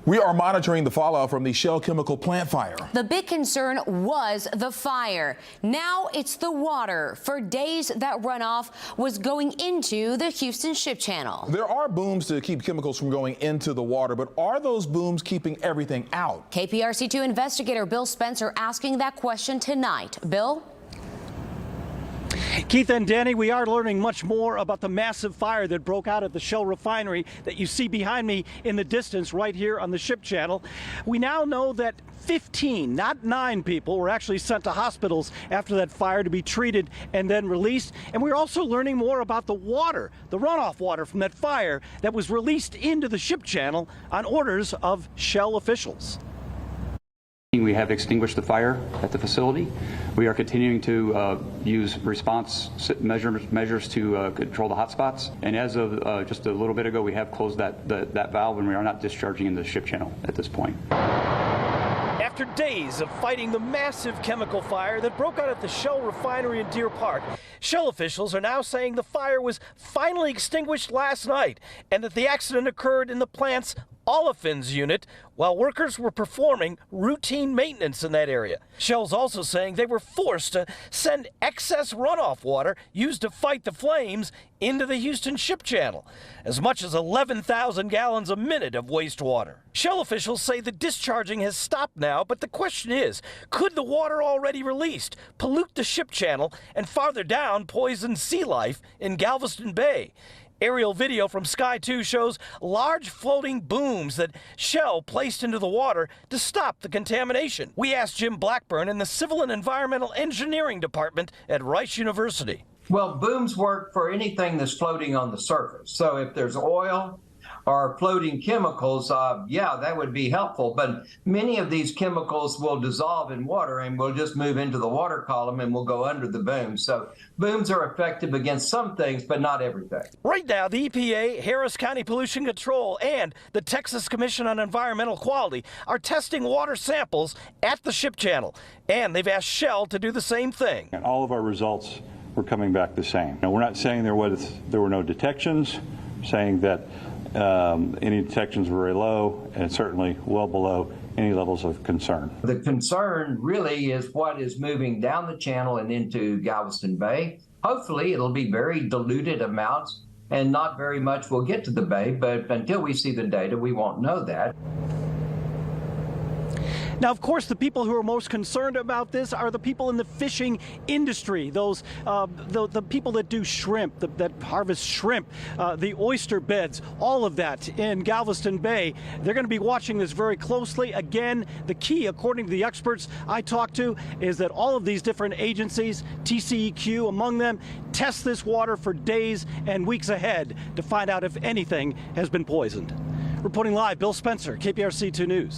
We are monitoring the fallout from the Shell chemical plant fire. The big concern was the fire. Now it's the water. For days, that runoff was going into the Houston Ship Channel. There are booms to keep chemicals from going into the water, but are those booms keeping everything out? KPRC2 investigator Bill Spencer asking that question tonight. Bill? Keith and Danny, we are learning much more about the massive fire that broke out at the Shell refinery that you see behind me in the distance right here on the Ship Channel. We now know that 15, not 9 people were actually sent to hospitals after that fire to be treated and then released. And we're also learning more about the water, the runoff water from that fire that was released into the Ship Channel on orders of Shell officials. We have extinguished the fire at the facility. We are continuing to use response measures to control the hotspots. And as of just a little bit ago, we have closed that valve, and we are not discharging into the Ship Channel at this point. After days of fighting the massive chemical fire that broke out at the Shell refinery in Deer Park, Shell officials are now saying the fire was finally extinguished last night and that the accident occurred in the plant's olefins unit while workers were performing routine maintenance in that area. Shell's also saying they were forced to send excess runoff water used to fight the flames into the Houston Ship Channel, as much as 11,000 gallons a minute of wastewater. Shell officials say the discharging has stopped now, but the question is, could the water already released pollute the Ship Channel and farther down poison sea life in Galveston Bay? Aerial video from Sky 2 shows large floating booms that Shell placed into the water to stop the contamination. We asked Jim Blackburn in the Civil and Environmental Engineering Department at Rice University. Well, booms work for anything that's floating on the surface. So if there's oil or floating chemicals, yeah, that would be helpful. But many of these chemicals will dissolve in water and will just move into the water column and will go under the boom. So booms are effective against some things, but not everything. Right now, the EPA, Harris County Pollution Control, and the Texas Commission on Environmental Quality are testing water samples at the Ship Channel. And they've asked Shell to do the same thing. And all of our results were coming back the same. Now, we're not saying there were no detections, saying that any detections were very low and certainly well below any levels of concern. The concern really is what is moving down the channel and into Galveston Bay. Hopefully it'll be very diluted amounts and not very much will get to the bay, but until we see the data, we won't know that. Now, of course, the people who are most concerned about this are the people in the fishing industry, those the people that do shrimp, that harvest shrimp, the oyster beds, all of that in Galveston Bay. They're going to be watching this very closely. Again, the key, according to the experts I talked to, is that all of these different agencies, TCEQ among them, test this water for days and weeks ahead to find out if anything has been poisoned. Reporting live, Bill Spencer, KPRC 2 News.